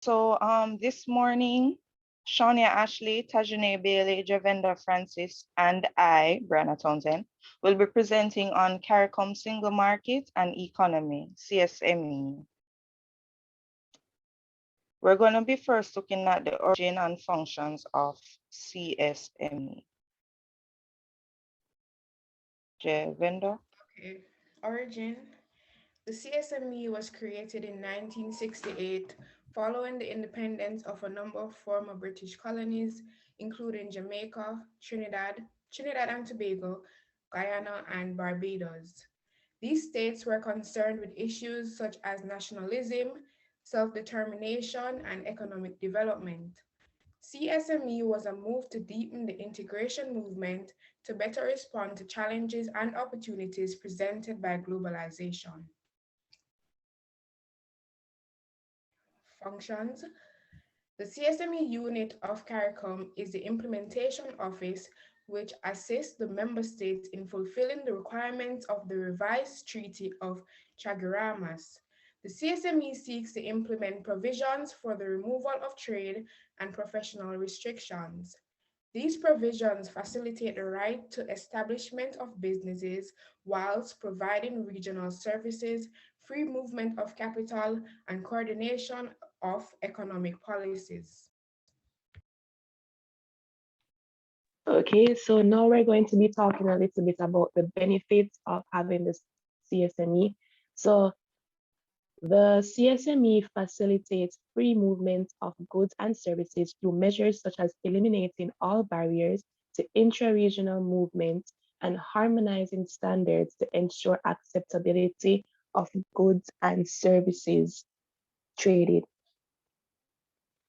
So this morning, Shania Ashley, Tajane Bailey, Javenda Francis, and I, Brianna Townsend, will be presenting on CARICOM Single Market and Economy, CSME. We're going to be first looking at the origin and functions of CSME. Javenda? Okay. Origin. The CSME was created in 1968 following the independence of a number of former British colonies, including Jamaica, Trinidad and Tobago, Guyana, and Barbados. These states were concerned with issues such as nationalism, self determination, and economic development. CSME was a move to deepen the integration movement to better respond to challenges and opportunities presented by globalization. Functions. The CSME unit of CARICOM is the implementation office which assists the member states in fulfilling the requirements of the revised Treaty of Chaguaramas. The CSME seeks to implement provisions for the removal of trade and professional restrictions. These provisions facilitate the right to establishment of businesses whilst providing regional services, free movement of capital, and coordination of economic policies. Okay, so now we're going to be talking a little bit about the benefits of having this CSME. So the CSME facilitates free movement of goods and services through measures such as eliminating all barriers to intra-regional movement and harmonizing standards to ensure acceptability of goods and services traded.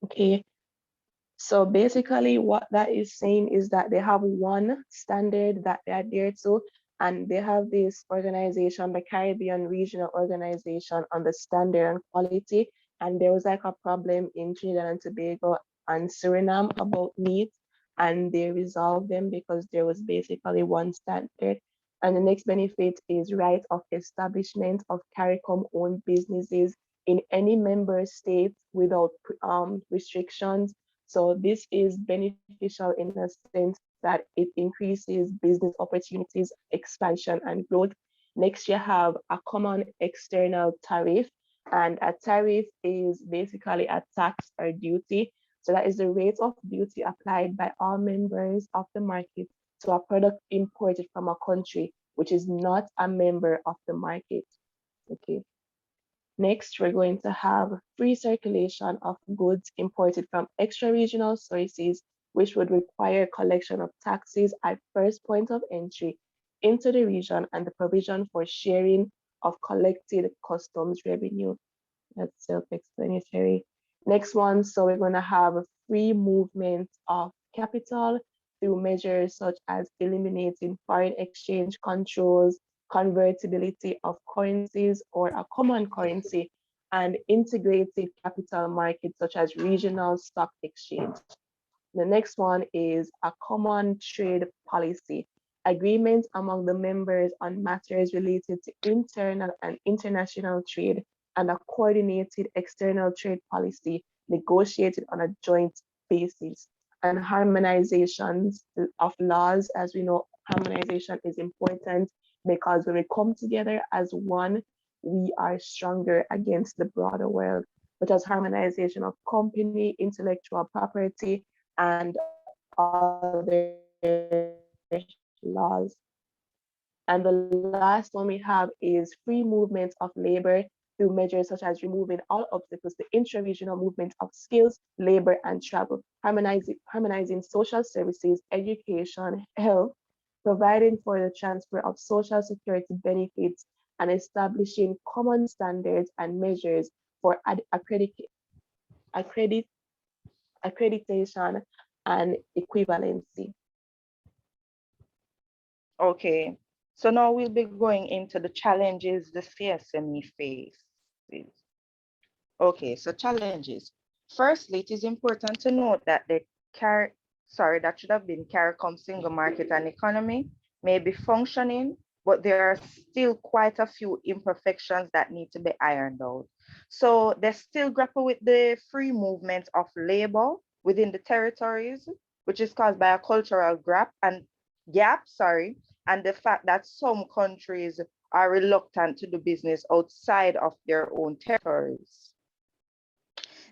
Okay, so basically what that is saying is that they have one standard that they adhere to, and they have this organization, the Caribbean Regional Organization on the standard and quality. And there was like a problem in Trinidad and Tobago and Suriname about meat, and they resolved them because there was basically one standard. And the next benefit is right of establishment of CARICOM owned businesses in any member state without restrictions. So this is beneficial in a sense that it increases business opportunities, expansion, and growth. Next, you have a common external tariff, and a tariff is basically a tax or duty. So that is the rate of duty applied by all members of the market to a product imported from a country which is not a member of the market. Okay. Next, we're going to have free circulation of goods imported from extra-regional sources, which would require collection of taxes at first point of entry into the region and the provision for sharing of collected customs revenue. That's self-explanatory. Next one, so we're going to have a free movement of capital through measures such as eliminating foreign exchange controls, convertibility of currencies or a common currency, and integrated capital markets such as regional stock exchange. The next one is a common trade policy, agreement among the members on matters related to internal and international trade, and a coordinated external trade policy negotiated on a joint basis, and harmonizations of laws. As we know, harmonization is important because when we come together as one, we are stronger against the broader world, such as harmonization of company, intellectual property, and other laws. And the last one we have is free movement of labor through measures such as removing all obstacles to intra-regional movement of skills, labor, and travel, harmonizing social services, education, health, providing for the transfer of social security benefits, and establishing common standards and measures for accredit accreditation and equivalency. Okay, so now we'll be going into the challenges the CSME faces. Okay, so challenges. Firstly, it is important to note that that should have been CARICOM single market and economy may be functioning, but there are still quite a few imperfections that need to be ironed out. So they still grapple with the free movement of labor within the territories, which is caused by a cultural gap, and the fact that some countries are reluctant to do business outside of their own territories.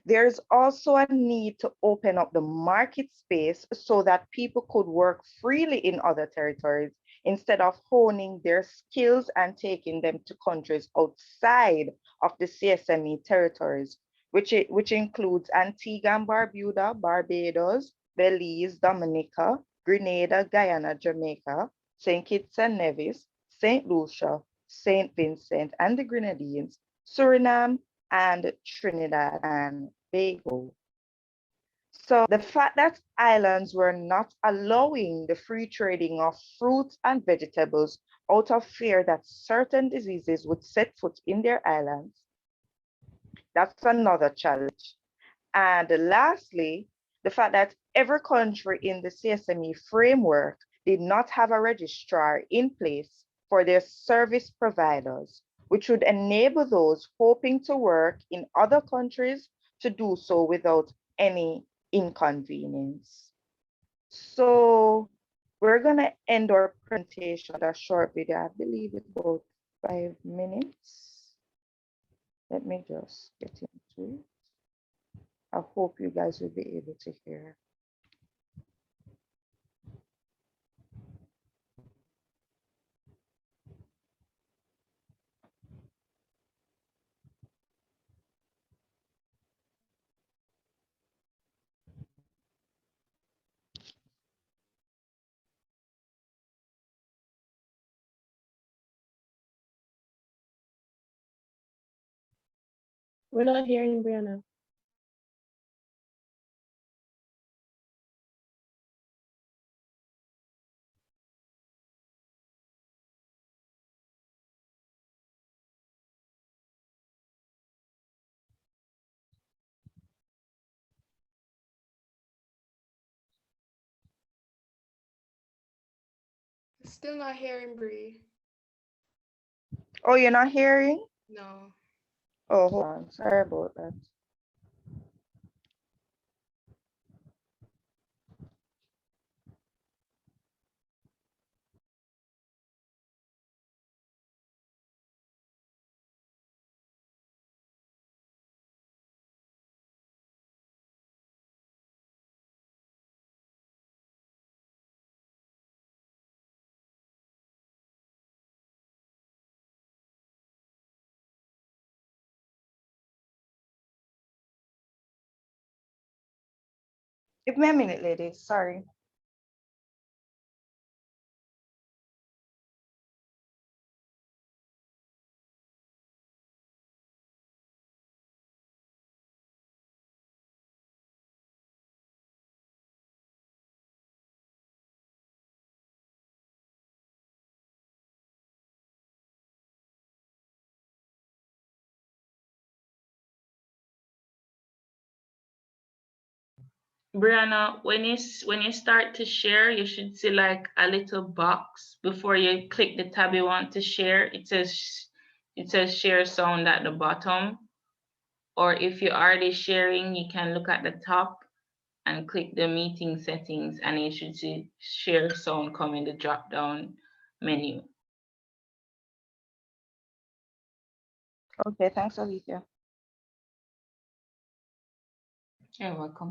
There's also a need to open up the market space so that people could work freely in other territories instead of honing their skills and taking them to countries outside of the CSME territories, which includes Antigua and Barbuda, Barbados, Belize, Dominica, Grenada, Guyana, Jamaica, St. Kitts and Nevis, St. Lucia, St. Vincent and the Grenadines, Suriname, and Trinidad and Tobago. So the fact that islands were not allowing the free trading of fruits and vegetables out of fear that certain diseases would set foot in their islands, that's another challenge. And lastly, the fact that every country in the CSME framework did not have a registrar in place for their service providers, which would enable those hoping to work in other countries to do so without any inconvenience. So we're gonna end our presentation with a short video. I believe it's about 5 minutes. Let me just get into it. I hope you guys will be able to hear. We're not hearing Brianna. Still not hearing Bree. Oh, you're not hearing? No. Oh, hold on. Sorry about that. Give me a minute, ladies. Sorry. Brianna, when you start to share, you should see like a little box before you click the tab you want to share. It says share sound at the bottom. Or if you're already sharing, you can look at the top and click the meeting settings, and you should see share sound come in the drop down menu. Okay, thanks, Alethia. You're welcome.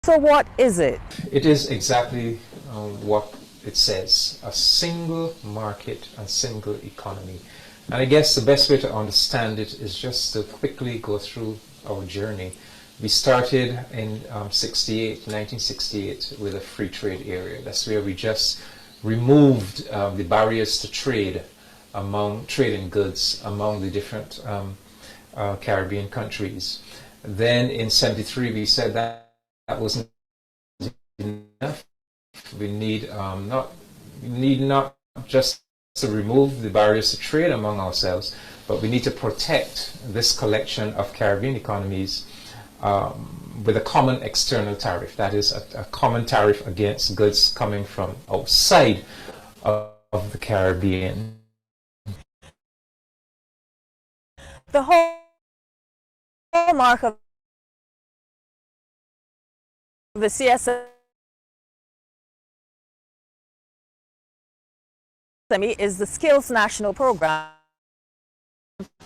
So what is it? It is exactly what it says, a single market and single economy. And I guess the best way to understand it is just to quickly go through our journey. We started in 1968, with a free trade area. That's where we just removed the barriers to trade trading goods among the different Caribbean countries. Then in 73, we said that wasn't enough. We need not just to remove the barriers to trade among ourselves, but we need to protect this collection of Caribbean economies with a common external tariff. That is a common tariff against goods coming from outside of the Caribbean. The hallmark of the CSME is the Skills National Program,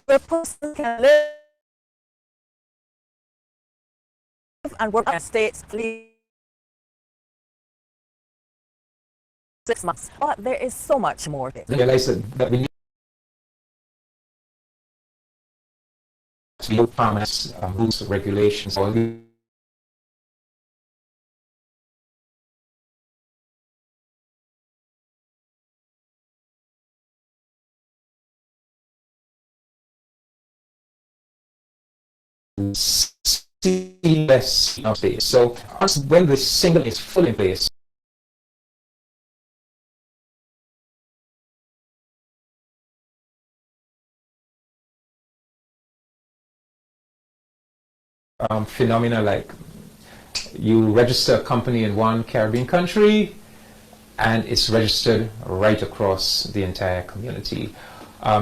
where persons can live and work in states for 6 months. But there is so much more to it. Realize that we need to look farmers, rules, regulations, all the seamless space. So when the single is fully in place, phenomena like you register a company in one Caribbean country and it's registered right across the entire community.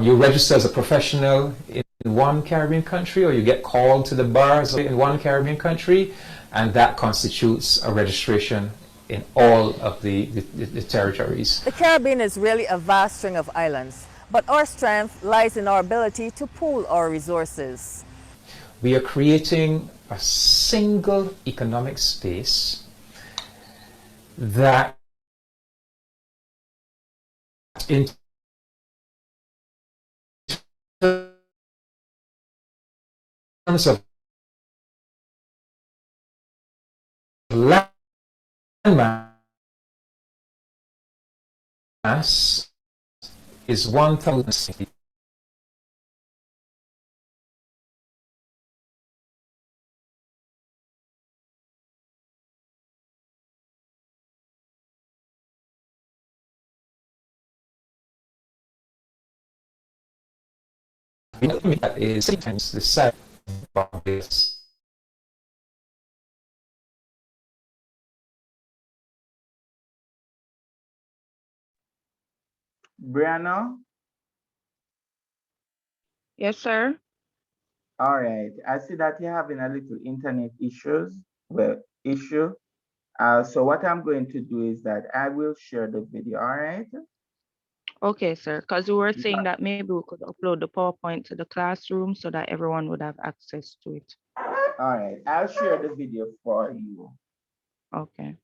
You register as a professional in one Caribbean country, or you get called to the bars in one Caribbean country, and that constitutes a registration in all of the territories. The Caribbean is really a vast string of islands, but our strength lies in our ability to pool our resources. We are creating a single economic space that in terms of land mass is 1,000. That is 6 times the size of this. Brianna? Yes, sir. All right. I see that you're having a little internet issue. So what I'm going to do is that I will share the video, all right? Okay, sir. Because we were saying Yeah. that maybe we could upload the PowerPoint to the classroom so that everyone would have access to it. All right. I'll share the video for you. Okay.